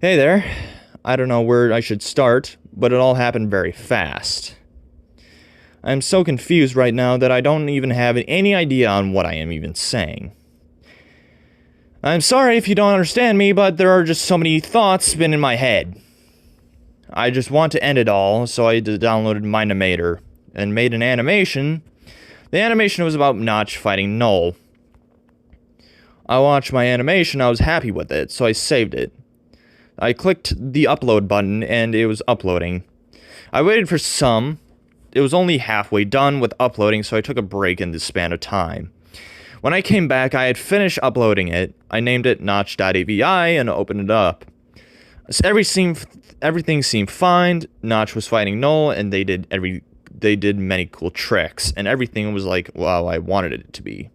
Hey there. I don't know where I should start, but it all happened very fast. I'm so confused right now that I don't even have any idea on what I am even saying. I'm sorry if you don't understand me, but there are just so many thoughts spinning in my head. I just want to end it all, so I downloaded Minimator and made an animation. The animation was about Notch fighting Null. I watched my animation, I was happy with it, so I saved it. I clicked the upload button and it was uploading. I waited for some. It was only halfway done with uploading, so I took a break in this span of time. When I came back, I had finished uploading it. I named it Notch.avi and opened it up. So everything seemed fine. Notch was fighting Null, and they did many cool tricks, and everything was like, wow, I wanted it to be.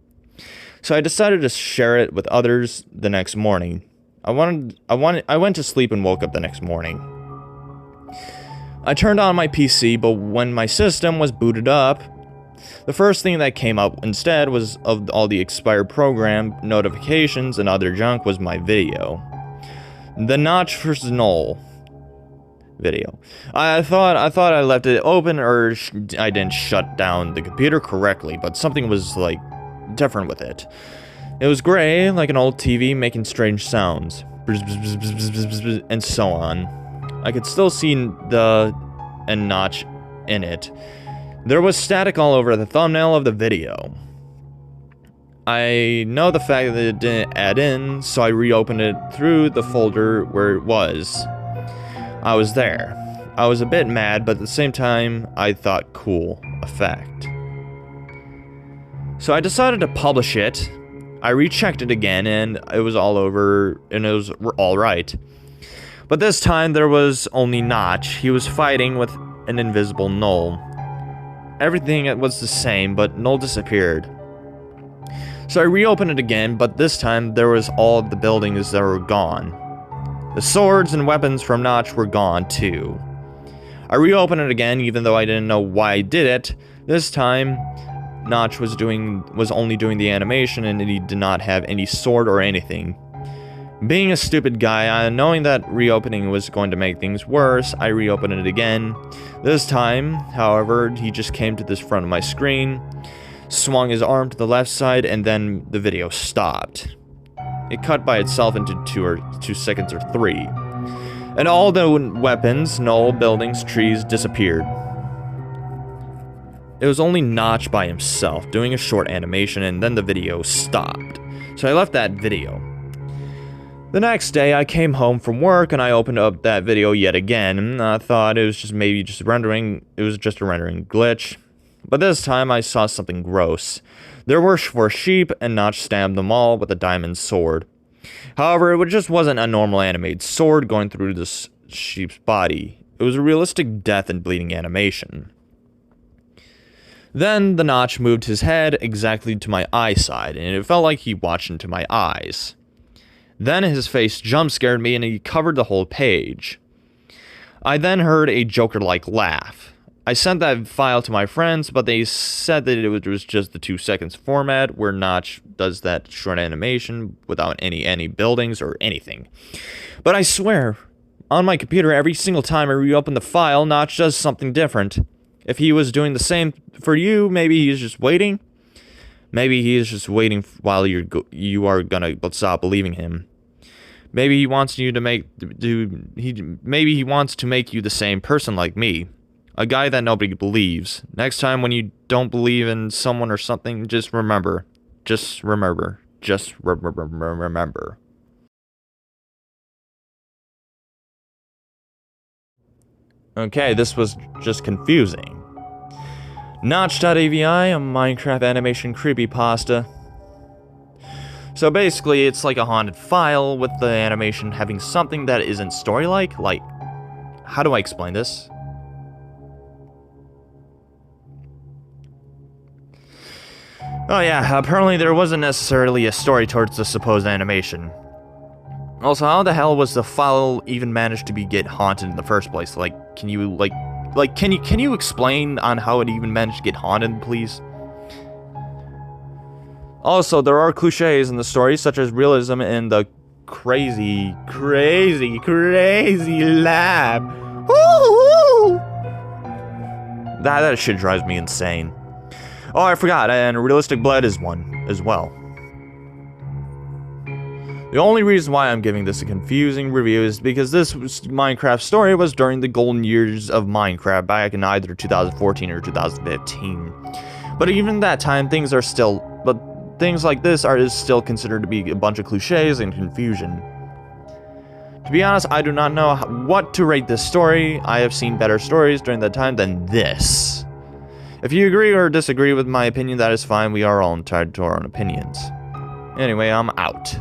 So I decided to share it with others the next morning. I went to sleep and woke up the next morning. I turned on my PC, but when my system was booted up, the first thing that came up instead was of all the expired program notifications and other junk was my video. The Notch vs. Null video. I thought I left it open or I didn't shut down the computer correctly, but something was like different with it. It was gray, like an old TV, making strange sounds, and so on. I could still see the Notch in it. There was static all over the thumbnail of the video. I know the fact that it didn't add in, so I reopened it through the folder where it was. I was there. I was a bit mad, but at the same time, I thought cool effect. So I decided to publish it. I rechecked it again, and it was all over, and it was all right. But this time, there was only Notch. He was fighting with an invisible Null. Everything was the same, but Null disappeared. So I reopened it again, but this time, there was all of the buildings that were gone. The swords and weapons from Notch were gone, too. I reopened it again, even though I didn't know why I did it. This time, Notch was only doing the animation and he did not have any sword or anything. Being a stupid guy, knowing that reopening was going to make things worse, I reopened it again. This time, however, he just came to this front of my screen, swung his arm to the left side, and then the video stopped. It cut by itself into 2 seconds or 3. And all the weapons, Null, buildings, trees disappeared. It was only Notch by himself, doing a short animation, and then the video stopped. So I left that video. The next day, I came home from work, and I opened up that video yet again, and I thought it was just a rendering glitch. But this time, I saw something gross. There were 4 sheep, and Notch stabbed them all with a diamond sword. However, it just wasn't a normal animated sword going through this sheep's body. It was a realistic death and bleeding animation. Then the Notch moved his head exactly to my eye side, and it felt like he watched into my eyes. Then his face jump-scared me, and he covered the whole page. I then heard a Joker-like laugh. I sent that file to my friends, but they said that it was just the 2 seconds format, where Notch does that short animation without any buildings or anything. But I swear, on my computer, every single time I reopen the file, Notch does something different. If he was doing the same for you, maybe he's just waiting. Maybe he is just waiting while you are gonna stop believing him. Maybe he wants you to maybe he wants to make you the same person like me, a guy that nobody believes. Next time when you don't believe in someone or something, just remember. Okay, this was just confusing. Notch.avi, a Minecraft animation creepypasta. So basically, it's like a haunted file with the animation having something that isn't story-like. Like, how do I explain this? Oh yeah, apparently there wasn't necessarily a story towards the supposed animation. Also, how the hell was the file even managed to get haunted in the first place? Like, can you explain on how it even managed to get haunted, please? Also, there are cliches in the story, such as realism in the crazy, crazy, crazy laugh. Woo-hoo! That shit drives me insane. Oh, I forgot, and Realistic Blood is one as well. The only reason why I'm giving this a confusing review is because this Minecraft story was during the golden years of Minecraft back in either 2014 or 2015. But even that time, things like this is still considered to be a bunch of cliches and confusion. To be honest, I do not know what to rate this story. I have seen better stories during that time than this. If you agree or disagree with my opinion, that is fine. We are all entitled to our own opinions. Anyway, I'm out.